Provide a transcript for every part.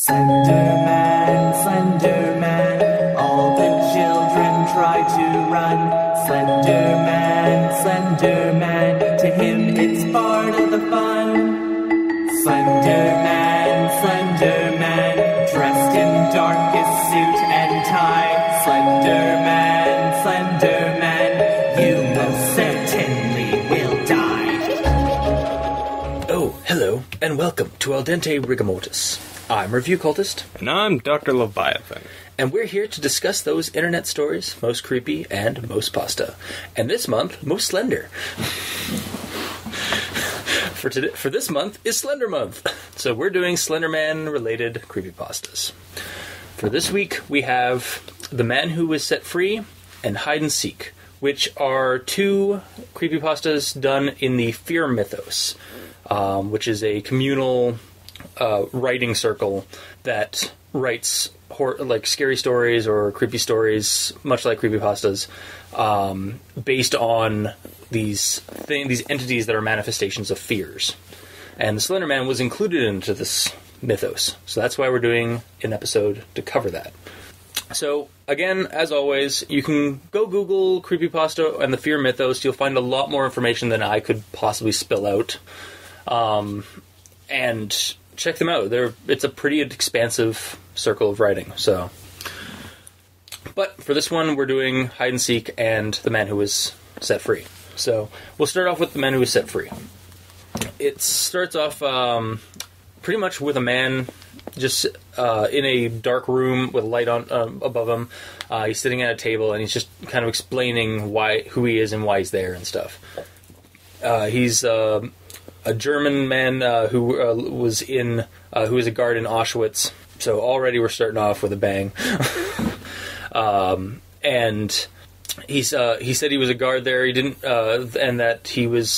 Slenderman, Slenderman, all the children try to run. Slenderman, Slenderman, to him it's part of the fun. Slenderman, Slenderman, dressed in darkest suit and tie. Slenderman, Slenderman, you most certainly will die. Oh, hello, and welcome to Dente Rigamortis. I'm Review Cultist. And I'm Dr. Leviathan. And we're here to discuss those internet stories, most creepy and most pasta. And this month, most slender. For this month is Slendermonth. So we're doing Slenderman-related creepypastas. For this week, we have The Man Who Was Set Free and Hide and Seek, which are two creepypastas done in the Fear Mythos, which is a communal writing circle that writes scary stories or creepy stories, much like creepypastas, based on these entities that are manifestations of fears. And the Slender Man was included into this mythos, so that's why we're doing an episode to cover that. So, again, as always, you can go Google creepypasta and the Fear Mythos. You'll find a lot more information than I could possibly spill out. And check them out. It's a pretty expansive circle of writing. So, but for this one, we're doing Hide and Seek and The Man Who Was Set Free. So we'll start off with The Man Who Was Set Free. It starts off pretty much with a man just in a dark room with a light on above him. He's sitting at a table and he's just kind of explaining who he is and why he's there and stuff. He's a German man who was a guard in Auschwitz. So already we're starting off with a bang. And he said he was a guard there. He didn't, and that he moved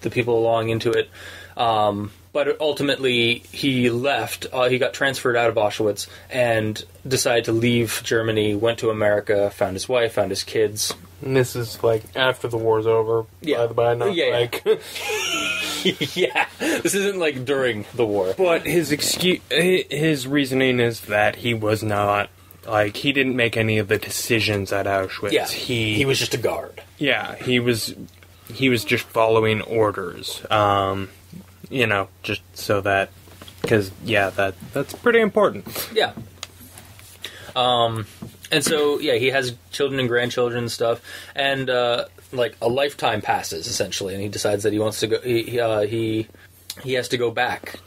the people along into it. But ultimately he left. He got transferred out of Auschwitz and decided to leave Germany. Went to America, found his wife, found his kids. And this is, after the war's over, by the by, not Yeah. This isn't, during the war. But his reasoning is that he was not, he didn't make any of the decisions at Auschwitz. Yeah, he was just a guard. Yeah, he was just following orders, just so that, because, that's pretty important. Yeah. And so, he has children and grandchildren and stuff, and, a lifetime passes, essentially, and he decides that he wants to go, he has to go back.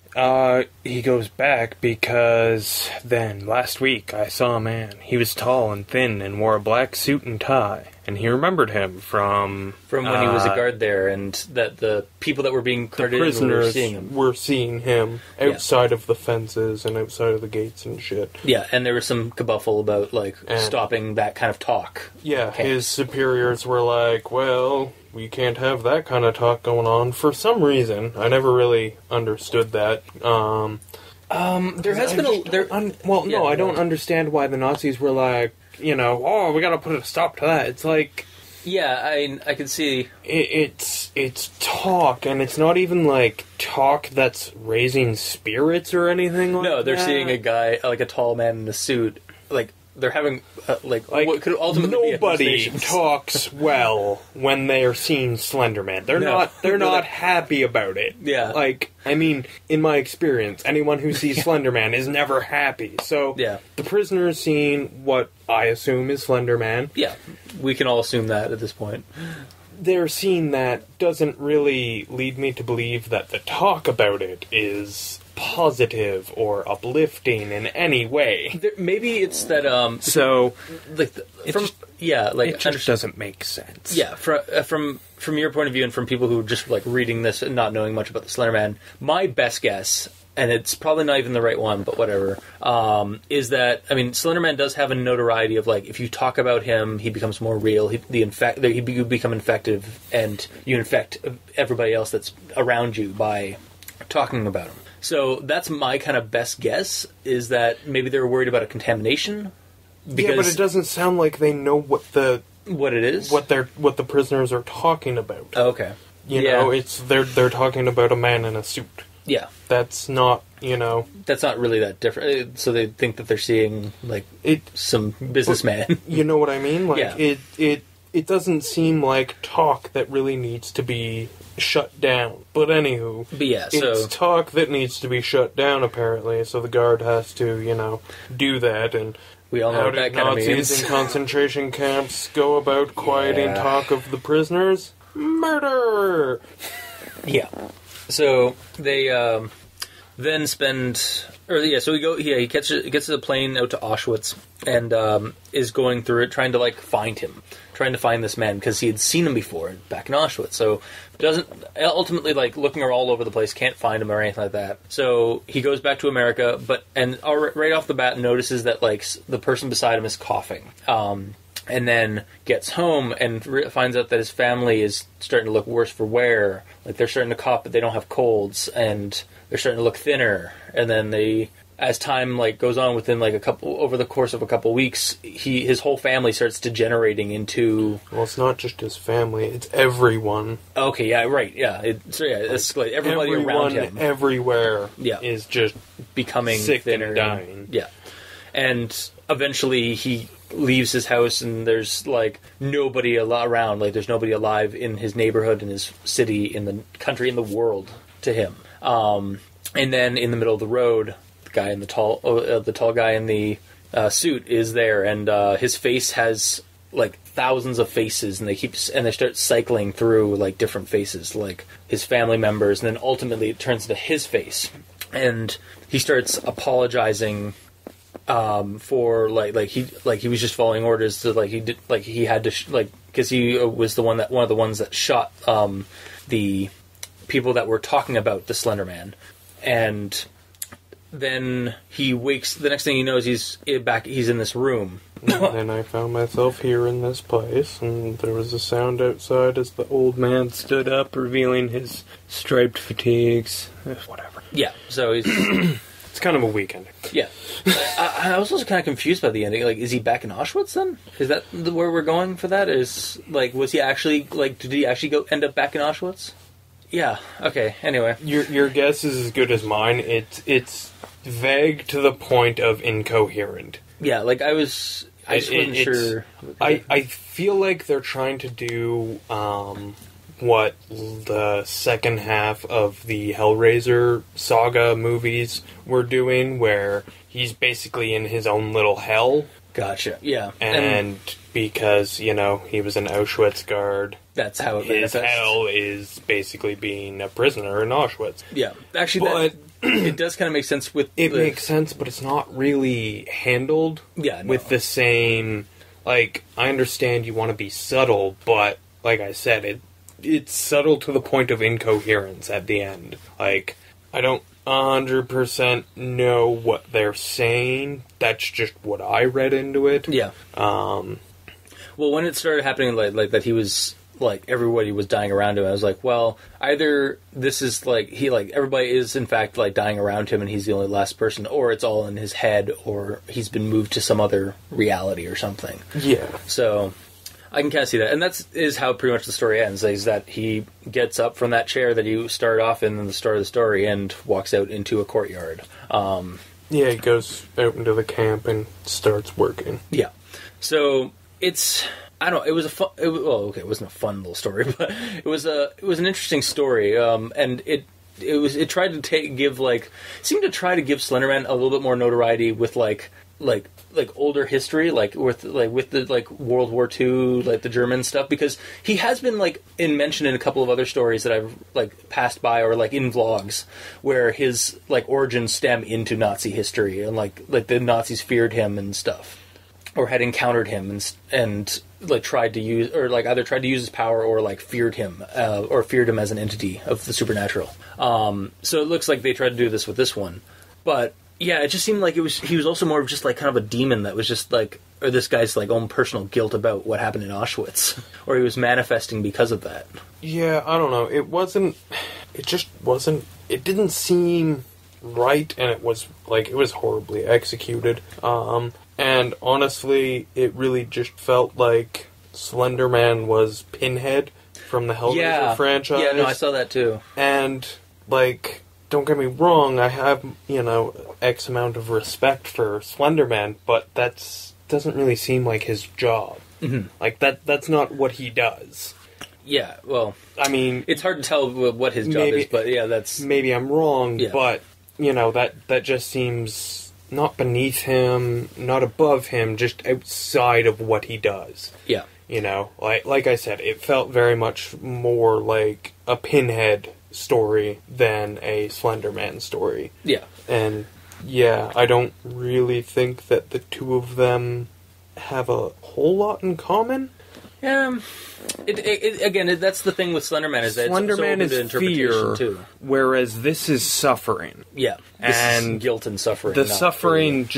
He goes back because then, last week, I saw a man. He was tall and thin and wore a black suit and tie, and he remembered him from when he was a guard there, and that the people that were being carted in were seeing him outside of the fences and outside of the gates and shit. Yeah, and there was some kerfuffle about, stopping that kind of talk. Yeah, his superiors were like, well, we can't have that kind of talk going on for some reason. I never really understood that. There has been I don't understand why the Nazis were like, we gotta put a stop to that. It's like... Yeah, I can see... It's talk, and it's not even, talk that's raising spirits or anything like that. No, they're seeing a guy, a tall man in a suit, they're having, what could ultimately nobody talks well when they're seeing Slenderman. They're not happy about it. Yeah. In my experience, anyone who sees Slenderman is never happy. So, the prisoner's seeing what I assume is Slenderman. Yeah, we can all assume that at this point. Their seeing that doesn't really lead me to believe that the talk about it is positive or uplifting in any way. Maybe it's that it just doesn't make sense. Yeah, from your point of view and from people who are just reading this and not knowing much about the Slender Man, my best guess, and it's probably not even the right one, but whatever, is that, Slender Man does have a notoriety of, if you talk about him, he becomes more real, you become infective, and you infect everybody else that's around you by talking about him. So that's my kind of best guess, is that maybe they were worried about a contamination. But it doesn't sound like they know what it is, what the prisoners are talking about. Oh, okay. They're talking about a man in a suit. Yeah. That's not, That's not really that different. So they think that they're seeing, like, some businessman. You know what I mean? Like, Yeah. it doesn't seem like talk that really needs to be shut down. But anywho, But yeah, it's talk that needs to be shut down, apparently, so the guard has to, do that, and we all know how what that did kind of Nazis means. in concentration camps go about quieting Yeah. talk of the prisoners? Murder! Yeah. So they then spend, so he gets to the plane out to Auschwitz and is going through it, trying to like find him, trying to find this man because he had seen him before back in Auschwitz. So doesn't ultimately like looking all over the place, can't find him or anything like that. So he goes back to America, right off the bat notices that like the person beside him is coughing. And then gets home and finds out that his family is starting to look worse for wear. Like, they're starting to cough, but they don't have colds, and they're starting to look thinner. And then as time like goes on, within like over the course of a couple weeks, his whole family starts degenerating into. Well, it's not just his family; it's everyone. Okay, yeah, right, yeah. It's like everybody around him, everywhere, yeah, is just becoming sick thinner and dying. Yeah, and eventually he leaves his house and there's like nobody around, like there's nobody alive in his neighborhood, in his city, in the country, in the world to him. And then in the middle of the road, the guy in the tall guy in the suit is there, and his face has like thousands of faces, and they start cycling through like different faces, like his family members, and then ultimately it turns into his face, and he starts apologizing for he was just following orders to he had to because he was one of the ones that shot the people that were talking about the Slender Man, and then he wakes. The next thing he knows, he's in this room. And then I found myself here in this place, and there was a sound outside as the old man stood up, revealing his striped fatigues. Whatever. Yeah, so he's. It's kind of a weak ending. Yeah. I was also kind of confused by the ending. Like, is he back in Auschwitz then? Is that where we're going for that? Is, like, was he actually, like, did he actually end up back in Auschwitz? Yeah. Okay. Anyway. Your guess is as good as mine. It's vague to the point of incoherent. Yeah, like, I just wasn't sure. I feel like they're trying to do, what the second half of the Hellraiser saga movies were doing, where he's basically in his own little hell. Gotcha, yeah. And because, he was an Auschwitz guard, that's how his hell is basically being a prisoner in Auschwitz. Yeah, actually, it does kind of make sense with... It makes sense, but it's not really handled with the same... Like, I understand you want to be subtle, but, like I said, it's subtle to the point of incoherence at the end. Like, I don't 100% know what they're saying. That's just what I read into it. Yeah. Well, when it started happening, like that he was, like, everybody was dying around him, I was like, well, either this is, like, everybody is, in fact, like, dying around him and he's the only last person, or it's all in his head, or he's been moved to some other reality or something. Yeah. So... I can kind of see that, and is how pretty much the story ends, is that he gets up from that chair that you started off in the start of the story and walks out into a courtyard. Yeah, he goes out into the camp and starts working. Yeah. So, it wasn't a fun little story, but it was an interesting story, and it tried to seemed to try to give Slenderman a little bit more notoriety with like older history, with the World War II, like the German stuff, because he has been mentioned in a couple of other stories that I've passed by, or in vlogs where his origins stem into Nazi history, and like the Nazis feared him and stuff, or had encountered him and tried to use, or either tried to use his power or feared him as an entity of the supernatural. So it looks like they tried to do this with this one, but. Yeah, it just seemed like he was also more of just kind of a demon that was just or this guy's own personal guilt about what happened in Auschwitz, or he was manifesting because of that. Yeah, I don't know. It didn't seem right, and it was horribly executed. And honestly, it really just felt like Slenderman was Pinhead from the Hellraiser franchise. Yeah, no, I saw that too. And don't get me wrong, I have, X amount of respect for Slenderman, but doesn't really seem like his job. Mm-hmm. Like, that's not what he does. Yeah, well, I mean, it's hard to tell what his job is, but yeah, that's... Maybe I'm wrong, but, that just seems not beneath him, not above him, just outside of what he does. Yeah. Like I said, it felt very much more like a Pinhead story than a Slenderman story. Yeah. And, I don't really think that the two of them have a whole lot in common. Yeah. Again, that's the thing with Slenderman, is that Slenderman it's so is fear, too. Whereas this is suffering. Yeah. This is guilt and suffering. The suffering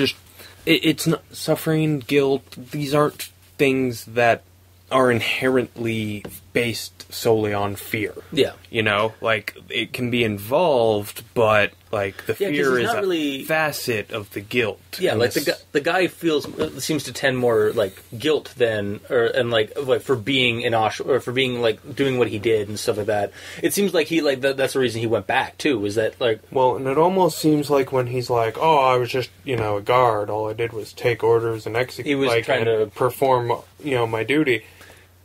it's not suffering, guilt, these aren't things that are inherently based solely on fear. Yeah. It can be involved, but, the fear is a facet of the guilt. Yeah, the guy seems to tend more, guilt than, for being in Auschwitz, or for being, doing what he did and stuff like that. It seems like he, that's the reason he went back, too, is that, Well, and it almost seems like when he's like, oh, I was just, a guard, all I did was take orders and execute, he was trying to perform, my duty.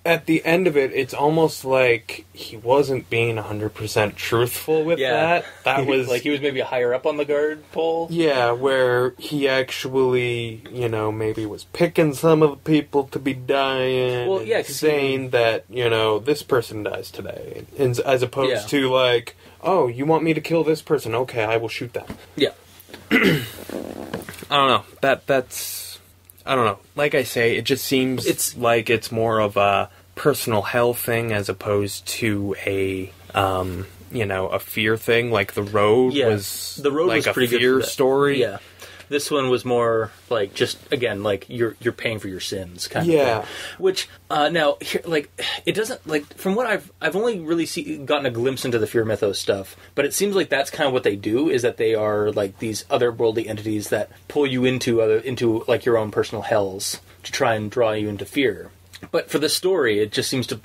At the end of it, it's almost like he wasn't being 100% truthful with that. That was... he was maybe higher up on the guard pole? Yeah, where he actually, maybe was picking some of the people to be dying. Well, yeah, saying that, this person dies today. As opposed to, oh, you want me to kill this person? Okay, I will shoot them. Yeah. I don't know. That's... I don't know. Like I say, it just seems it's more of a personal hell thing as opposed to a fear thing. Like The Road was was pretty fear good for that. Story. Yeah. This one was more you're paying for your sins kind of thing. Which now here, it doesn't from what I've only really gotten a glimpse into the Fear Mythos stuff, but it seems like that's kind of what they do, is that they are these otherworldly entities that pull you into your own personal hells to try and draw you into fear. But for the story, it just seems to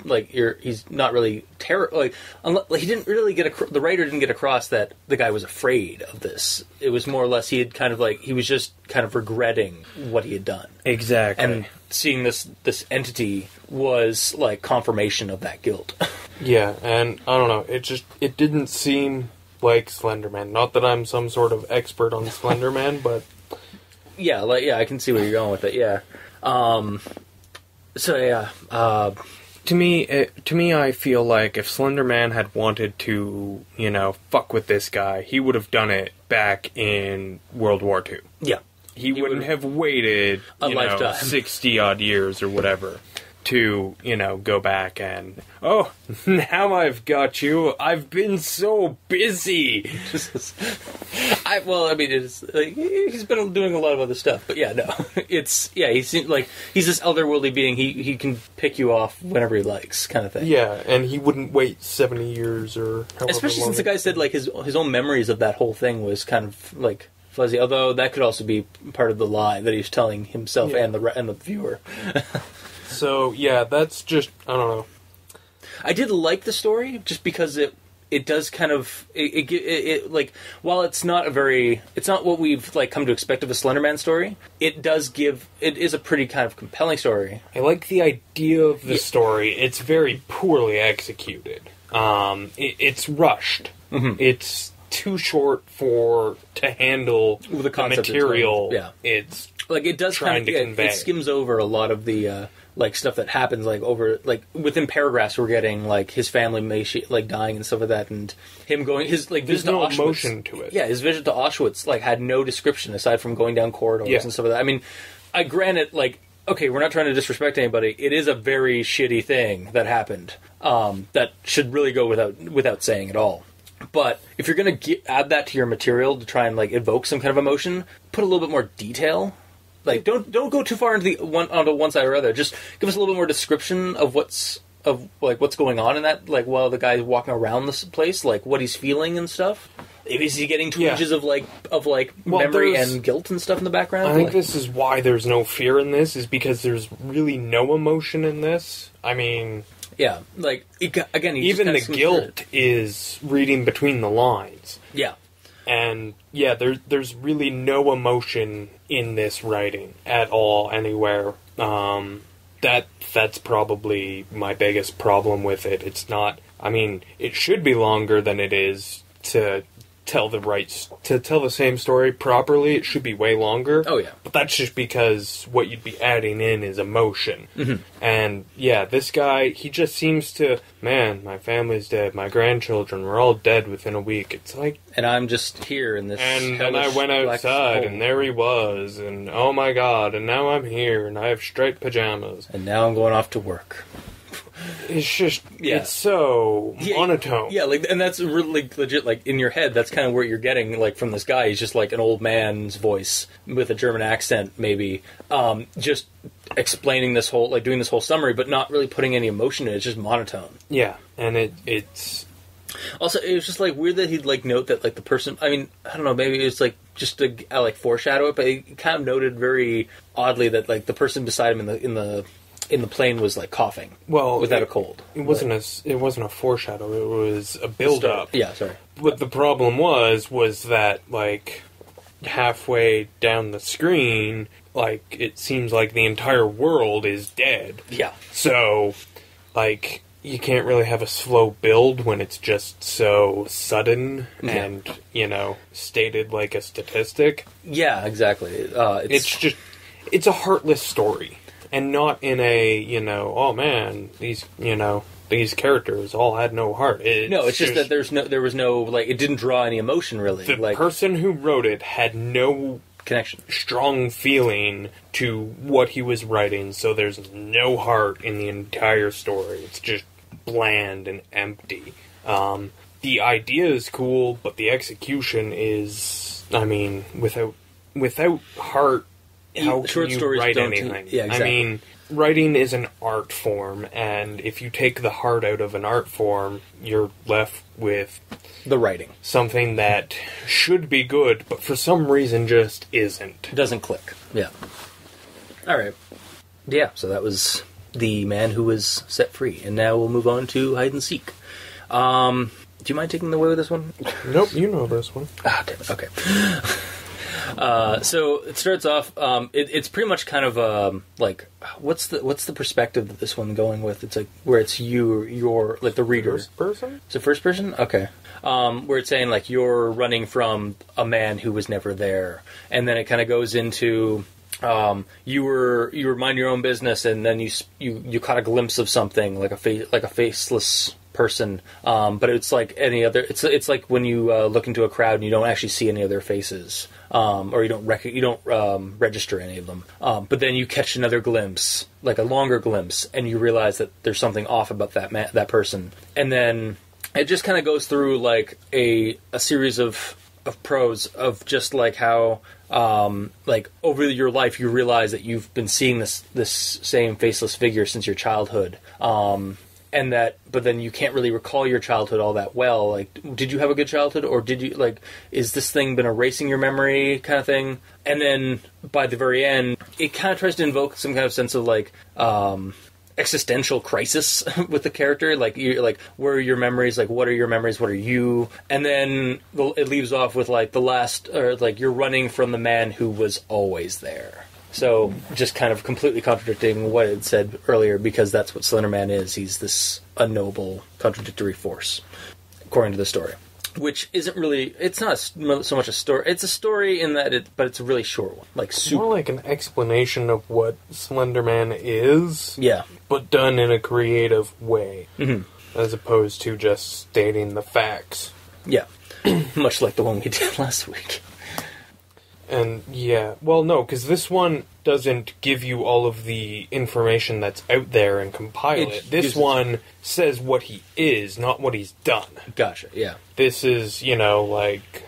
he's not really he didn't really the writer didn't get across that the guy was afraid of this. It was more or less he had kind of he was just kind of regretting what he had done. Exactly. And seeing this entity was confirmation of that guilt. Yeah, and I don't know, it didn't seem like Slenderman. Not that I'm some sort of expert on Slenderman, but yeah, I can see where you're going with it. Yeah. So yeah, to me, I feel like if Slenderman had wanted to, fuck with this guy, he would have done it back in World War II. Yeah, he wouldn't have waited a lifetime, 60 odd years or whatever, to go back and now I've got you. I've been so busy. It's he's been doing a lot of other stuff, but he seems like he's this elderworldly being. He can pick you off whenever he likes, kind of thing. Yeah, and he wouldn't wait 70 years or however especially long since the guy said his own memories of that whole thing was kind of fuzzy. Although that could also be part of the lie that he's telling himself and the viewer. So yeah, that's just, I don't know. I did like the story just because it does kind of it while it's not what we've come to expect of a Slenderman story, it is a pretty kind of compelling story. I like the idea of the story. It's very poorly executed. It's rushed. Mm-hmm. It's too short to handle the material. It's it does trying to convey. It skims over a lot of the stuff that happens within paragraphs. We're getting his family dying and stuff like that, and him going his there's visit no to Auschwitz. Emotion to it. Yeah, his visit to Auschwitz had no description aside from going down corridors and stuff like that. I mean, I granted okay, we're not trying to disrespect anybody. It is a very shitty thing that happened that should really go without saying at all. But if you're going to add that to your material to try and evoke some kind of emotion, put a little bit more detail. Don't go too far onto one side or other. Just give us a little bit more description of what's going on in that. While the guy's walking around this place, what he's feeling and stuff. Is he getting twinges of memory and guilt and stuff in the background? I think this is why there's no fear in this. Is because there's really no emotion in this. I mean. Yeah, again, even the guilt is reading between the lines. Yeah. And yeah, there's really no emotion in this writing at all anywhere. That's probably my biggest problem with it. It's not. I mean, it should be longer than it is to tell the same story properly. It should be way longer. Oh yeah, but that's just because what you'd be adding in is emotion. Mm-hmm. And yeah, this guy, he just seems to, man, my family's dead, my grandchildren were all dead within a week. It's like, and I'm just here in this. And then I went outside, and there he was, and oh my god, and now I'm here, and I have striped pajamas, and now I'm going off to work. It's just, it's so monotone. Yeah, like, and that's really legit, like, in your head, that's kind of where you're getting, like, from this guy. He's just, like, an old man's voice with a German accent, maybe, just explaining this whole, like, doing this whole summary, but not really putting any emotion in it. It's just monotone. Yeah, and it's... Also, it was just, like, weird that he'd, like, note that, like, the person, I mean, I don't know, maybe it's, like, just to, like, foreshadow it, but he kind of noted very oddly that, like, the person beside him in the plane was like coughing. Well, without a cold. It wasn't a foreshadow. It was a build up. Yeah, sorry. What the problem was that like halfway down the screen, like it seems like the entire world is dead. Yeah. So, like you can't really have a slow build when it's just so sudden and stated like a statistic. Yeah, exactly. It's a heartless story. And not in a, oh man, these characters all had no heart. It's just that there was no, like, it didn't draw any emotion, really. The person who wrote it had no connection, strong feeling to what he was writing, so there's no heart in the entire story. It's just bland and empty. The idea is cool, but the execution is, I mean, without heart, how can you write anything? Yeah, exactly. I mean, writing is an art form, and if you take the heart out of an art form, you're left with the writing. Something that should be good, but for some reason just isn't. It doesn't click. Yeah. Alright. Yeah, so that was the man who was set free. And now we'll move on to hide and seek. Do you mind taking the way with this one? Nope, you know this one. Ah, damn it. Okay. So it starts off. It's pretty much kind of like what's the perspective that this one going with? It's like where it's you're like the reader. First person. It's a first person. Okay. Where it's saying like you're running from a man who was never there, and then it kind of goes into you were minding your own business, and then you caught a glimpse of something like a faceless person, but it's like any other. It's like when you look into a crowd and you don't actually see any of their faces, or you don't register any of them. But then you catch another glimpse, like a longer glimpse, and you realize that there's something off about that person. And then it just kind of goes through like a series of prose of just like how like over your life you realize that you've been seeing this same faceless figure since your childhood. And but then you can't really recall your childhood all that well. Like, did you have a good childhood, or did you, like, is this thing been erasing your memory kind of thing? And then, by the very end, it kind of tries to invoke some kind of sense of, like, existential crisis with the character. Like, where are your memories? Like, what are your memories? What are you? And then it leaves off with, like, the last, or, like, you're running from the man who was always there. So, just kind of completely contradicting what it said earlier, because that's what Slenderman is. He's this unknowable, contradictory force, according to the story. Which isn't really... It's not so much a story. It's a story in that but it's a really short one. Like, super... More like an explanation of what Slenderman is. Yeah. But done in a creative way. Mm-hmm. As opposed to just stating the facts. Yeah. Much like the one we did last week. And, yeah, well, no, because this one doesn't give you all of the information that's out there and compile it. This one says what he is, not what he's done. Gotcha, yeah. This is, like,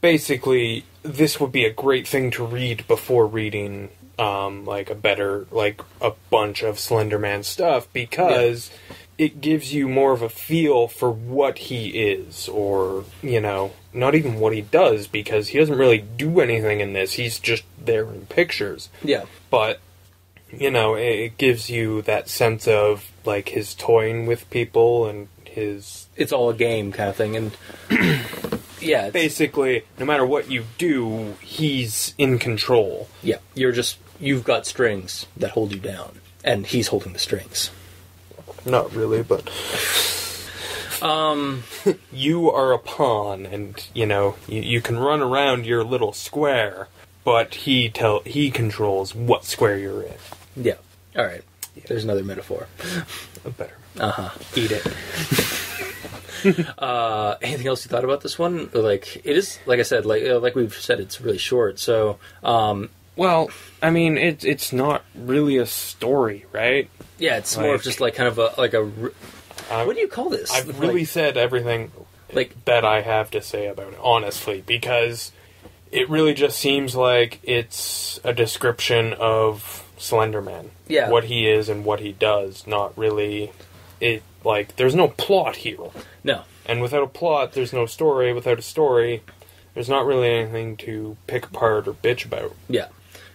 basically, this would be a great thing to read before reading, like, a bunch of Slenderman stuff, because... Yeah. It gives you more of a feel for what he is, or, not even what he does, because he doesn't really do anything in this. He's just there in pictures. Yeah. But, it gives you that sense of, like, his toying with people and his... It's all a game kind of thing, and... Yeah. Basically, no matter what you do, he's in control. Yeah. You've got strings that hold you down, and he's holding the strings. Not really, but... you are a pawn, and, you can run around your little square, but he controls what square you're in. Yeah. All right. Yeah. There's another metaphor. Better. Eat it. Anything else you thought about this one? Like, it is, like I said, like we've said, it's really short. So, well, I mean, it's not really a story, right? Yeah, it's more of just like kind of what do you call this? I've really said everything that I have to say about it, honestly, because it really just seems like it's a description of Slenderman. Yeah. What he is and what he does, not really... there's no plot here. No. And without a plot, there's no story. Without a story, there's not really anything to pick apart or bitch about. Yeah.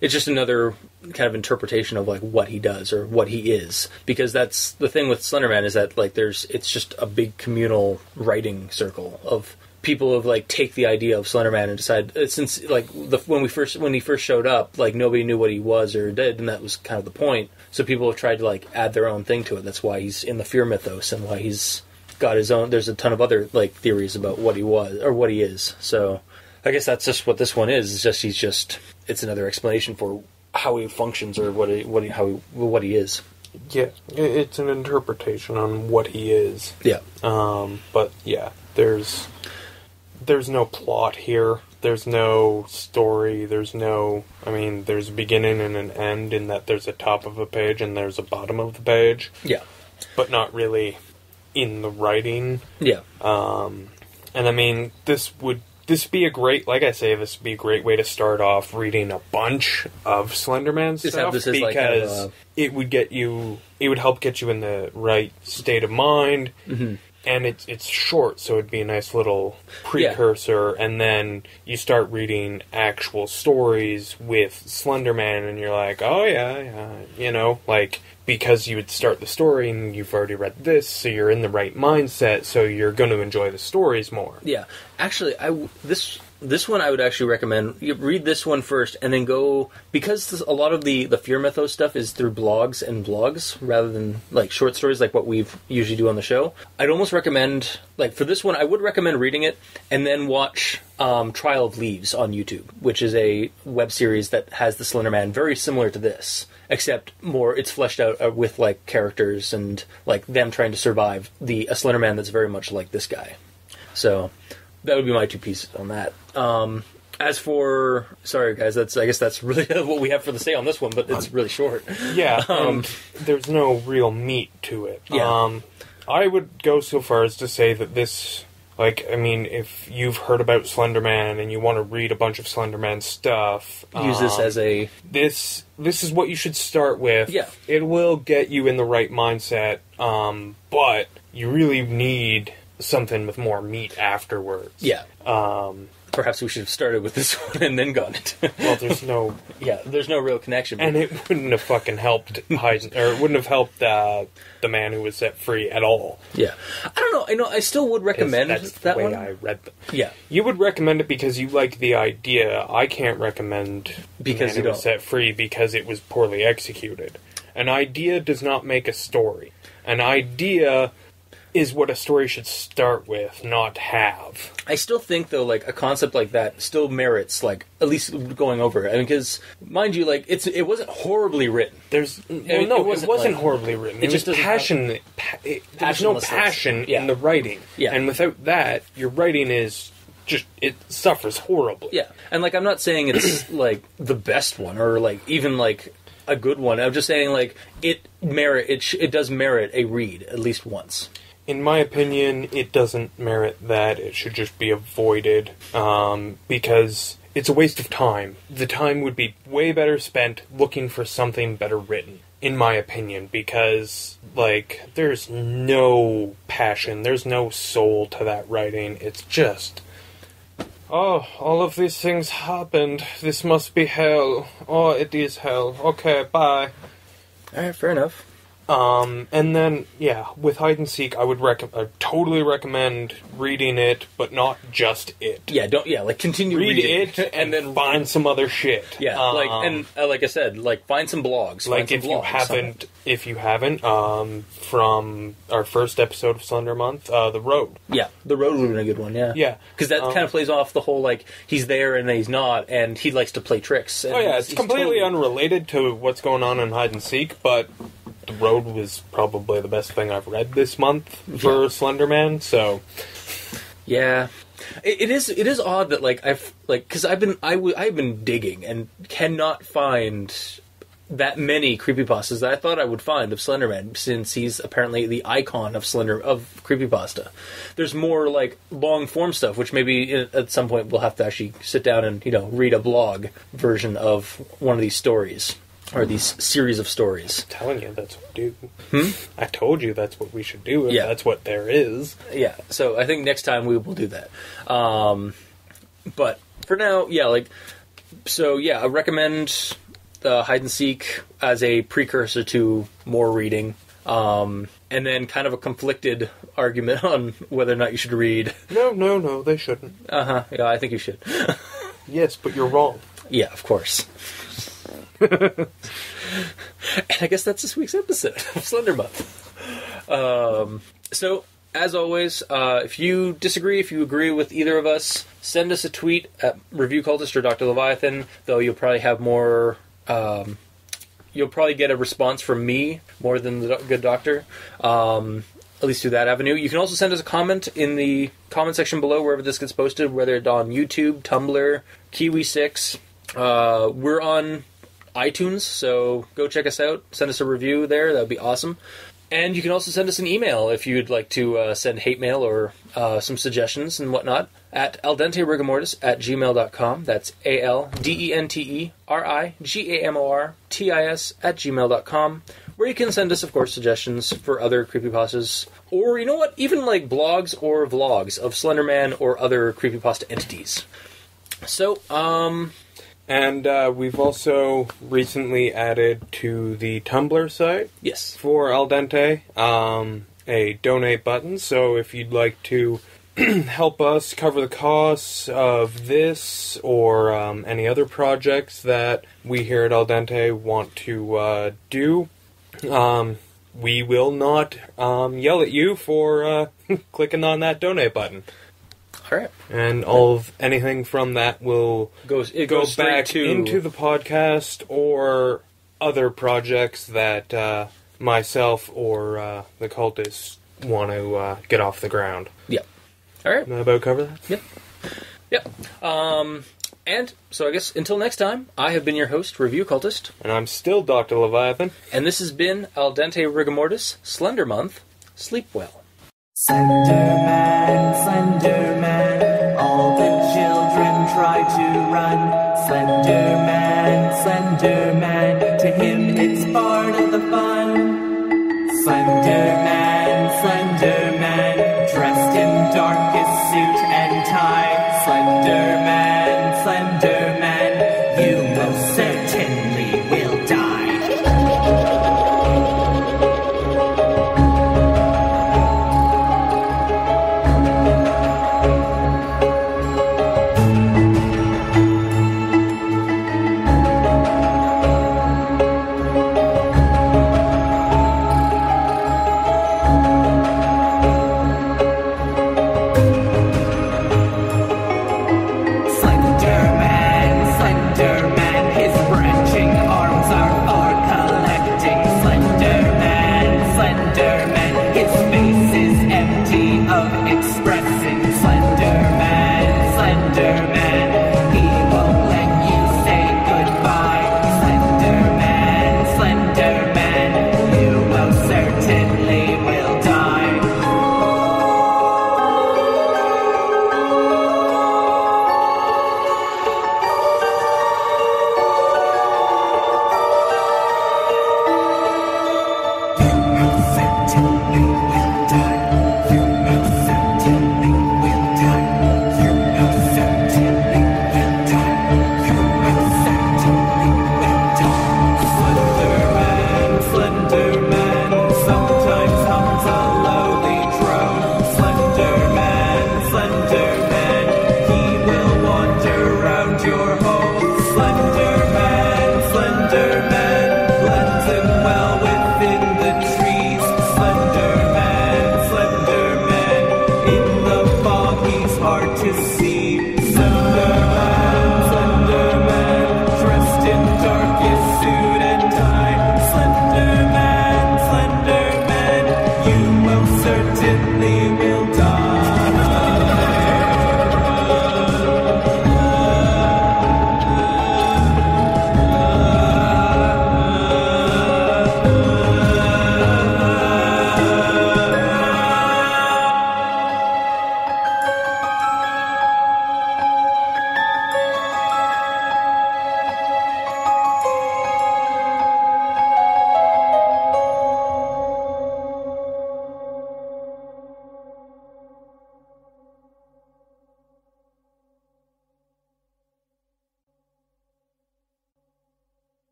It's just another kind of interpretation of, what he does or what he is. Because that's the thing with Slenderman is that, it's just a big communal writing circle of people who take the idea of Slenderman and decide, since, when he first showed up, nobody knew what he was or did, and that was kind of the point. So people have tried to, add their own thing to it. That's why he's in the Fear Mythos and why he's got his own... There's a ton of other, theories about what he was, or what he is. So, I guess that's just what this one is. It's just... It's another explanation for how he functions or what he is. Yeah, it's an interpretation on what he is. Yeah. But, yeah, there's no plot here. There's no story. There's a beginning and an end in that there's a top of a page and there's a bottom of the page. Yeah. But not really in the writing. Yeah. And this would be a great way to start off reading a bunch of Slenderman stuff, because it would help get you in the right state of mind. Mm-hmm. And it's short, so it'd be a nice little precursor, and then you start reading actual stories with Slenderman, and you're like, oh yeah, because you would start the story, and you've already read this, so you're in the right mindset, so you're going to enjoy the stories more. Yeah. Actually, this one I would actually recommend. You read this one first, and then go... Because a lot of the Fear Mythos stuff is through blogs and blogs, rather than, short stories like what we usually do on the show. I'd almost recommend... for this one, I would recommend reading it, and then watch Trial of Leaves on YouTube, which is a web series that has the Slenderman very similar to this, except more... It's fleshed out with, characters and, them trying to survive a Slenderman that's very much like this guy. So... That would be my 2 pieces on that. As for... Sorry, guys, I guess that's really what we have for the say on this one, but it's really short. Yeah, and there's no real meat to it. Yeah. I would go so far as to say that this... if you've heard about Slenderman and you want to read a bunch of Slenderman stuff... Use this as a... This is what you should start with. Yeah. It will get you in the right mindset, but you really need... something with more meat afterwards. Yeah. Perhaps we should have started with this one and then gone into... Well, there's no... Yeah, there's no real connection. And it wouldn't have fucking helped it wouldn't have helped the man who was set free at all. Yeah. I don't know. I still would recommend that's that the way one. I read them. Yeah. You would recommend it because you like the idea. I can't recommend because the man who was set free because it was poorly executed. An idea does not make a story. An idea... is what a story should start with, not have. I still think, though, a concept like that still merits, at least going over it. Because, mind you, it wasn't horribly written. It wasn't horribly written. It was passionate. There's no passion in the writing. Yeah. And without that, your writing is just... It suffers horribly. Yeah. And, I'm not saying it's, the best one, or, even, a good one. I'm just saying, it does merit a read, at least once. In my opinion, it doesn't merit that. It should just be avoided, because it's a waste of time. The time would be way better spent looking for something better written, in my opinion, because, there's no passion, there's no soul to that writing. It's just, oh, all of these things happened. This must be hell. Oh, it is hell. Okay, bye. Alright, fair enough. And then, yeah, with hide and seek, I would totally recommend reading it, but not just it. Yeah, continue read reading it, and then find some other shit. Yeah, like I said, find some blogs. Like if you haven't, from our first episode of Slendermonth, The Road. Yeah, The Road would have been a good one. Yeah, because that kind of plays off the whole he's there and then he's not, and he likes to play tricks. And it's completely unrelated to what's going on in hide and seek, but The Road was probably the best thing I've read this month for Slenderman. So, yeah, it is odd that because I've been digging and cannot find that many creepypastas that I thought I would find of Slenderman, since he's apparently the icon of creepypasta. There's more long form stuff, which maybe at some point we'll have to actually sit down and read a blog version of one of these stories. Or these series of stories. I'm telling you, that's what we do. I told you that's what we should do, if that's what there is. Yeah, so I think next time we will do that. But for now, I recommend hide and seek as a precursor to more reading. And then kind of a conflicted argument on whether or not you should read. No, they shouldn't. Yeah, I think you should. Yes, but you're wrong. Yeah, of course. And I guess that's this week's episode of Slendermonth. So, as always, if you disagree, if you agree with either of us, send us a tweet at Review Cultist or Dr. Leviathan, though you'll probably have more... you'll probably get a response from me more than the good doctor, at least through that avenue. You can also send us a comment in the comment section below, wherever this gets posted, whether it's on YouTube, Tumblr, Kiwi6. We're on iTunes, so go check us out. Send us a review there. That would be awesome. And you can also send us an email if you'd like to send hate mail or some suggestions and whatnot at aldenterigamortis@gmail.com. That's ALDENTERIGAMORTIS@gmail.com, where you can send us, of course, suggestions for other creepypastas, or, you know what, even blogs or vlogs of Slenderman or other creepypasta entities. So, And we've also recently added to the Tumblr site for Al Dente a donate button. So if you'd like to help us cover the costs of this or any other projects that we here at Al Dente want to do, we will not yell at you for clicking on that donate button. All right. And anything from that will go back into the podcast or other projects that myself or the cultists want to get off the ground. Yeah. All right. That about cover that? Yep. And so I guess until next time, I have been your host, Review Cultist. And I'm still Dr. Leviathan. And this has been Al Dente Rigamortis, Slendermonth. Sleep well. Slenderman, Slenderman, all the children try to run. Slenderman, Slenderman, to him it's part of the fun. Slenderman, Slenderman.